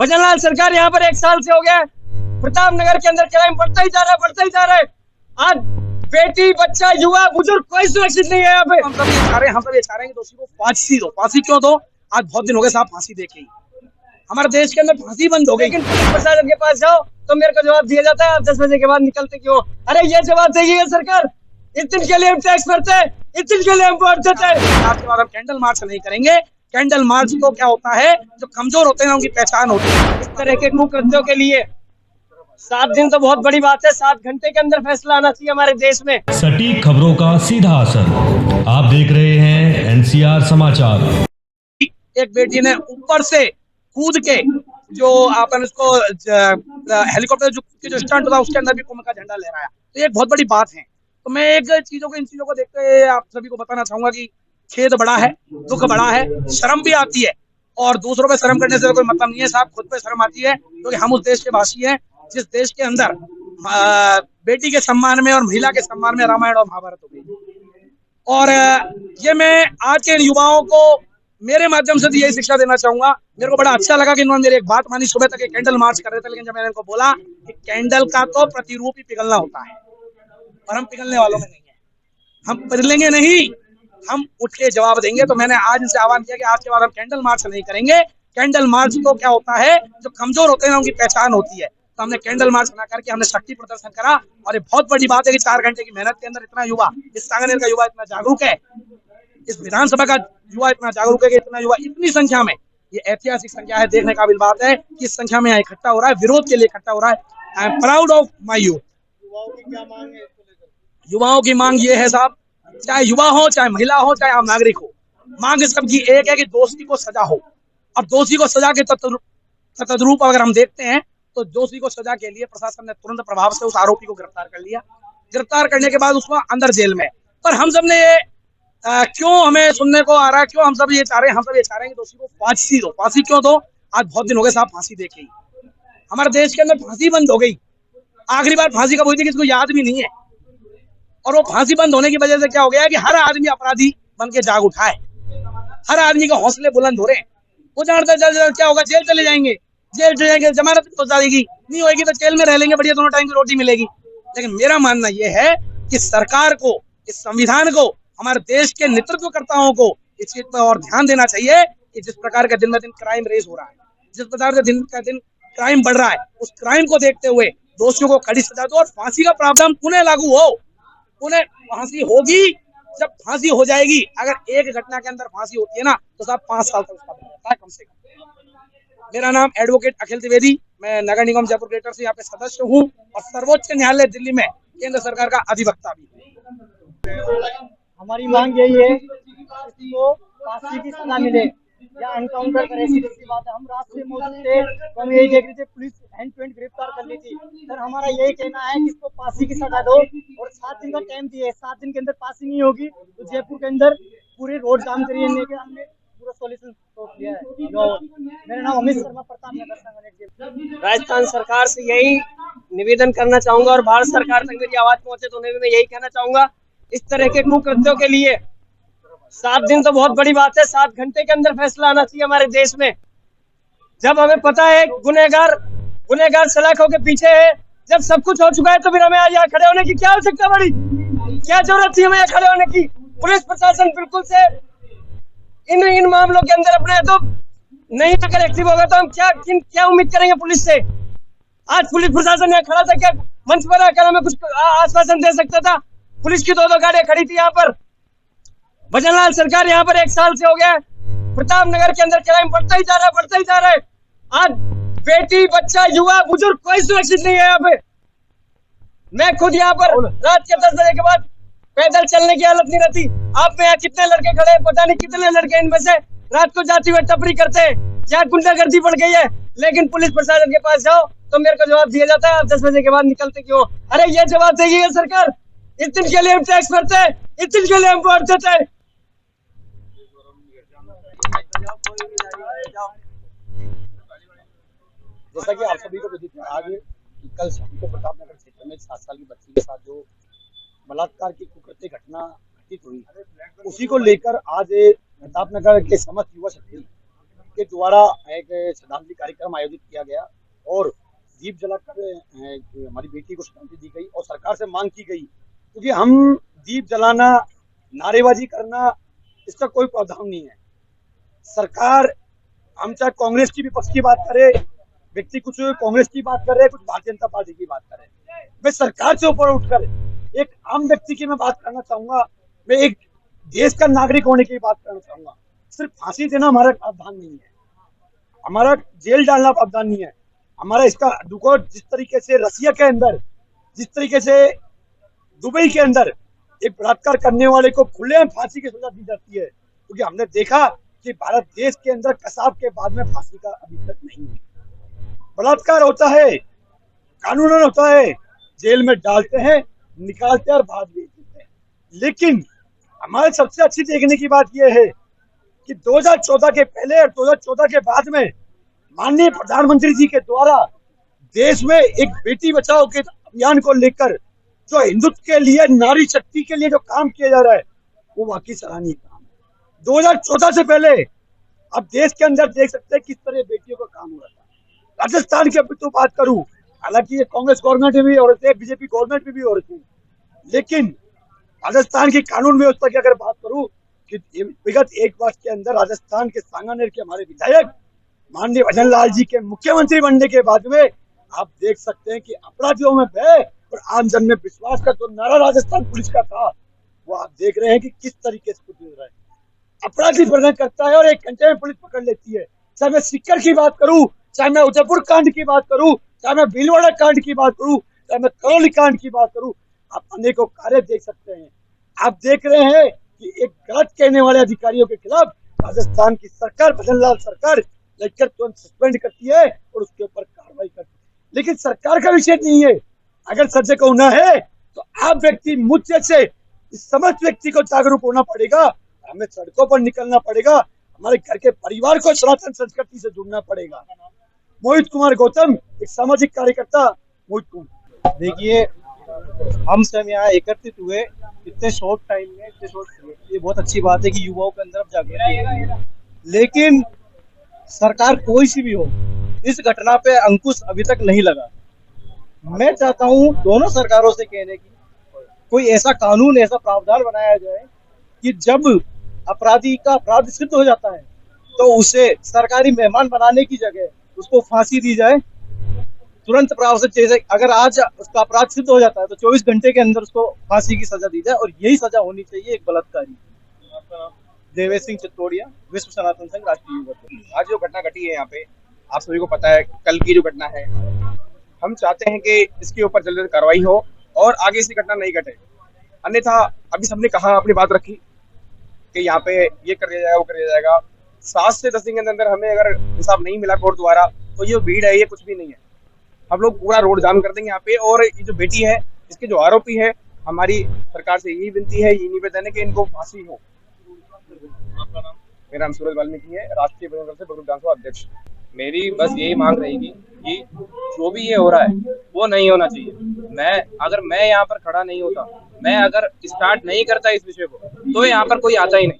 भजनलाल सरकार यहाँ पर 1 साल से हो गया है। प्रतापनगर के अंदर क्राइम बढ़ता ही जा रहा है, बढ़ता ही जा रहा है। आज बेटी, बच्चा, युवा, बुजुर्ग कोई सुरक्षित नहीं है यहाँ पे। हम सब ये चाह रहे हैं कि दोषी को फांसी दो। फांसी क्यों दो? आज बहुत दिन हो गए साहब फांसी देके ही हमारे देश के अंदर फांसी बंद हो गई। लेकिन पुलिस प्रशासन के पास जाओ तो मेरे को जवाब दिया जाता है, आप 10 बजे के बाद निकलते क्यों? अरे ये जवाब देगी है सरकार। इस दिन के लिए हम टैक्स भरते हैं, इस दिन के लिए हम वोट देते हैं। आज के बाद हम कैंडल मार्च नहीं करेंगे। कैंडल मार्च तो क्या होता है, जो कमजोर होते हैं उनकी पहचान होती है। इस तरह के कुकृत्यों के लिए 7 दिन तो बहुत बड़ी बात है। 7 घंटे के अंदर फैसला आना चाहिए हमारे देश में। सटीक खबरों का सीधा असर। आप देख रहे हैं एनसीआर समाचार। एक बेटी ने ऊपर से कूद के जो अपन उसको हेलीकॉप्टर जो स्टंट होता है उसके अंदर भी कौम का झंडा लहराया, तो ये एक बहुत बड़ी बात है। तो मैं इन चीजों को देखते हुए आप सभी को बताना चाहूंगा कि खेद बड़ा है, दुख बड़ा है, शर्म भी आती है। और दूसरों पे शर्म करने से कोई मतलब नहीं है साहब, खुद पे शर्म आती है क्योंकि हम उस देश के वासी हैं जिस देश के अंदर बेटी के सम्मान में और महिला के सम्मान में रामायण और महाभारत हो गई। और ये मैं आज के युवाओं को मेरे माध्यम से यही शिक्षा देना चाहूंगा। मेरे को बड़ा अच्छा लगा कि इन्होंने मेरी एक बात मानी। सुबह तक कैंडल मार्च कर रहे थे, लेकिन जब मैंने इनको बोला कि कैंडल का तो प्रतिरूप ही पिघलना होता है और हम पिघलने वालों में नहीं है, हम पिघलेंगे नहीं, हम उठ के जवाब देंगे। तो मैंने आज इनसे आह्वान किया कि आज के बाद हम कैंडल मार्च नहीं करेंगे। कैंडल मार्च तो क्या होता है, जो कमजोर होते हैं उनकी पहचान होती है। तो हमने कैंडल मार्च बना करके हमने शक्ति प्रदर्शन करा। और ये बहुत बड़ी बात है कि 4 घंटे की मेहनत के अंदर इतना युवा, इस सांगनेर का युवा इतना जागरूक है, इस विधानसभा का युवा इतना जागरूक है कि इतना युवा इतनी संख्या में, ये ऐतिहासिक संख्या है, देखने काबिल बात है कि इस संख्या में यहाँ इकट्ठा हो रहा है, विरोध के लिए इकट्ठा हो रहा है। I am proud of my youth. युवाओं की क्या मांग है? युवाओं की मांग ये है साहब, चाहे युवा हो, चाहे महिला हो, चाहे आम नागरिक हो, मांग सबकी एक है कि दोषी को सजा हो। अब दोषी को सजा के तदरूप अगर हम देखते हैं तो दोषी को सजा के लिए प्रशासन ने तुरंत प्रभाव से उस आरोपी को गिरफ्तार कर लिया। गिरफ्तार करने के बाद उसको अंदर जेल में। पर हम सब ने ये क्यों हमें सुनने को आ रहा है, क्यों हम सब ये चाह रहे हैं कि दोषी को फांसी दो। फांसी क्यों दो? आज बहुत दिन हो गए साहब फांसी देके ही हमारे देश के अंदर फांसी बंद हो गई। आखिरी बार फांसी कब हुई थी किसी को याद भी नहीं है। और वो फांसी बंद होने की वजह से क्या हो गया है कि हर आदमी अपराधी बन के जाग उठा है, हर आदमी के हौसले बुलंद हो रहे हैं। वो जानते क्या होगा, जेल चले जाएंगे, जमानत हो जाएगी, नहीं होगी तो जेल में रह लेंगे, बढ़िया दोनों टाइम की रोटी मिलेगी। लेकिन मेरा मानना यह है कि सरकार को, इस संविधान को, हमारे देश के नेतृत्वकर्ताओं को इस चीज पर और ध्यान देना चाहिए कि जिस प्रकार का दिन ब दिन क्राइम रेस हो रहा है, जिस प्रकार से दिन का दिन क्राइम बढ़ रहा है, उस क्राइम को देखते हुए दोषियों को कड़ी सजा दो और फांसी का प्रावधान उन्हें लागू हो। उन्हें फांसी होगी जब फांसी हो जाएगी। अगर एक घटना के अंदर फांसी होती है ना तो साहब 5 साल तक उसका रहता है कम से कम। मेरा नाम एडवोकेट अखिल द्विवेदी, मैं नगर निगम जयपुर ग्रेटर से यहाँ पे सदस्य हूँ और सर्वोच्च न्यायालय दिल्ली में केंद्र सरकार का अधिवक्ता भी हूँ। हमारी मांग यही है कि को फांसी की सजा मिले या एनकाउंटर करे, सीधी सी बात है। हम रात से मौजूद थे तो हम यही देख रहे थे, पुलिस हैंड टू हैंड गिरफ्तार कर ली थी। सर हमारा यही कहना है कि इसको फांसी की सजा दो और 7 दिन का टाइम दिए। 7 दिन के अंदर फांसी नहीं होगी तो जयपुर के अंदर पूरे रोड जाम करिए, हमने पूरा सॉल्यूशन सोच लिया है। मेरा नाम अमित शर्मा, प्रतापनगर संगठन। राजस्थान सरकार से यही निवेदन करना चाहूंगा और भारत सरकार तक मेरी आवाज पहुंचे तो उन्हें भी मैं यही कहना चाहूंगा, इस तरह के कुकृत्यों के लिए 7 दिन तो बहुत बड़ी बात है। 7 घंटे के अंदर फैसला आना चाहिए हमारे देश में। जब हमें पता है गुनहगार सलाखों के पीछे है, जब सब कुछ हो चुका है तो फिर हमें आज यहाँ खड़े होने की क्या आवश्यकता पड़ी, क्या जरूरत थी हमें यहाँ खड़े होने की? पुलिस प्रशासन बिल्कुल से इन मामलों के अंदर अपने तो नहीं अगर एक्टिव होगा तो हम क्या उम्मीद करेंगे पुलिस से? आज पुलिस प्रशासन यहाँ खड़ा था, क्या मंच पर आकर हमें कुछ आश्वासन दे सकता था? पुलिस की 2 गाड़ियां खड़ी थी यहाँ पर। भजनलाल सरकार यहाँ पर 1 साल से हो गया है। प्रतापनगर के अंदर क्राइम बढ़ता ही जा रहा है, बढ़ता ही जा रहा है। आज बेटी, बच्चा, युवा, बुजुर्ग कोई सुरक्षित नहीं है यहाँ पे। मैं खुद यहाँ पर रात के 10 बजे के बाद पैदल चलने की हालत नहीं रहती। आप में यहाँ कितने लड़के खड़े हैं, पता नहीं कितने लड़के इनमें से रात को जाते हुए टपरी करते हैं, यहाँ गुंडागर्दी बढ़ गई है। लेकिन पुलिस प्रशासन के पास जाओ तो मेरे को जवाब दिया जाता है, आप 10 बजे के बाद निकलते क्यों? अरे ये जवाब देगी है सरकार। इस दिन के लिए हम टैक्स भरते हैं, इस दिन के लिए हम वोट देते हैं। जैसा कि आप सभी को विदित है, आज कल शाम को प्रतापनगर क्षेत्र में 7 साल की बच्ची के साथ जो बलात्कार की कुकृत्य घटना घटित हुई, उसी को लेकर आज प्रतापनगर के समस्त युवा शक्ति के द्वारा एक श्रद्धांजलि कार्यक्रम आयोजित किया गया और दीप जलाकर हमारी बेटी को श्रद्धांजलि दी गई और सरकार से मांग की गई, क्योंकि हम दीप जलाना, नारेबाजी करना, इसका कोई प्रावधान नहीं है। सरकार, हम चाहे कांग्रेस की विपक्ष की बात करे, व्यक्ति कुछ कांग्रेस की बात कर रहे हैं, कुछ भारतीय जनता पार्टी की बात कर रहे हैं, मैं सरकार से ऊपर उठकर एक आम व्यक्ति की मैं बात करना चाहूंगा, मैं एक देश का नागरिक होने की बात करना चाहूंगा। सिर्फ फांसी देना हमारा प्रावधान नहीं है, हमारा जेल डालना प्रावधान नहीं है, हमारा इसका देखो जिस तरीके से रसिया के अंदर, जिस तरीके से दुबई के अंदर एक बलात्कार करने वाले को खुलेआम फांसी की सजा दी जाती है, क्योंकि हमने देखा कि भारत देश के अंदर कसाब के बाद में फांसी का अभी तक नहीं है। बलात्कार होता है, कानूनन होता है, जेल में डालते हैं, निकालते हैं और बाद भेज देते हैं। लेकिन हमारे सबसे अच्छी देखने की बात यह है कि 2014 के पहले और 2014 के बाद में माननीय प्रधानमंत्री जी के द्वारा देश में एक बेटी बचाओ के अभियान को लेकर जो हिंदुत्व के लिए, नारी शक्ति के लिए जो काम किया जा रहा है, वो वाकई सराहनीय काम है। 2014 से पहले अब देश के अंदर देख सकते हैं किस तरह बेटियों का काम हो रहा था। राजस्थान की तो बात करूं, हालांकि ये कांग्रेस गवर्नमेंट में भी हो रहे थे, बीजेपी गवर्नमेंट में भी हो रहे थे, लेकिन राजस्थान की कानून व्यवस्था की अगर बात करूं कि विगत एक वर्ष के अंदर राजस्थान के सांगानेर के हमारे विधायक माननीय भजन लाल जी के मुख्यमंत्री बनने के बाद में आप देख सकते हैं कि अपराधियों में भय और आम जन में विश्वास का जो नारा राजस्थान पुलिस का था, वो आप देख रहे हैं कि किस तरीके से गुजर रहा है। अपराधी प्रदर्शन करता है और 1 घंटे में पुलिस पकड़ लेती है। चाहे मैं सिक्कर की बात करूं, चाहे मैं उदयपुर कांड की बात करूं, चाहे मैं भीलवाड़ा कांड की बात करूं, चाहे मैं करौली कांड की बात करूं, आप अनेकों कार्य देख सकते हैं। आप देख रहे हैं कि एक गलत कहने वाले अधिकारियों के खिलाफ राजस्थान की सरकार, भजन लाल सरकार लेकर तुरंत सस्पेंड करती है और उसके ऊपर कार्रवाई करती है। लेकिन सरकार का विषय नहीं है। अगर सत्य को होना है तो आप व्यक्ति, मुझ जैसे इस समस्त व्यक्ति को जागरूक होना पड़ेगा, हमें सड़कों पर निकलना पड़ेगा, हमारे घर के परिवार को सनातन संस्कृति से जुड़ना पड़ेगा। मोहित कुमार गौतम, एक सामाजिक कार्यकर्ता, मोहित कुमार। देखिए, हम सब यहाँ एकत्रित हुए इतने शॉर्ट टाइम में, ये बहुत अच्छी बात है कि युवाओं के अंदर अब जागृति है। लेकिन सरकार कोई सी भी हो, इस घटना पे अंकुश अभी तक नहीं लगा। मैं चाहता हूँ दोनों सरकारों से कहने की कोई ऐसा कानून, ऐसा प्रावधान बनाया जाए कि जब अपराधी का अपराध सिद्ध हो जाता है तो उसे सरकारी मेहमान बनाने की जगह उसको फांसी दी जाए तुरंत प्रभाव से। जैसे अगर आज उसका अपराध सिद्ध हो जाता है तो 24 घंटे के अंदर उसको फांसी की सजा दी जाए, और यही सजा होनी चाहिए एक बलात्कारी। देवेश सिंह चित्तौड़िया, विश्व सनातन संघ, राष्ट्रीय युवा। आज जो घटना घटी है यहाँ पे, आप सभी को पता है, कल की जो घटना है, हम चाहते हैं कि इसके ऊपर जल्द कार्रवाई हो और आगे ऐसी घटना नहीं घटे। अन्यथा अभी सबने कहा, अपनी बात रखी कि यहाँ पे ये कर दिया जाएगा, वो कर दिया जाएगा। 7 से 10 दिन के अंदर हमें अगर हिसाब नहीं मिला कोर्ट द्वारा तो ये भीड़ है, ये कुछ भी नहीं है। हम लोग पूरा रोड जाम कर देंगे यहाँ पे। और ये जो बेटी है, इसके जो आरोपी है, हमारी सरकार से यही विनती है, यही निवेदन है कि इनको फांसी हो। मेरा नाम सूरज वाल्मीकि है, राष्ट्रीय बजरंग दल से बगरू विधानसभा अध्यक्ष। मेरी बस यही मांग रहेगी कि जो भी ये हो रहा है वो नहीं होना चाहिए। अगर मैं यहाँ पर खड़ा नहीं होता, मैं अगर स्टार्ट नहीं करता इस विषय को, तो यहाँ पर कोई आता ही नहीं।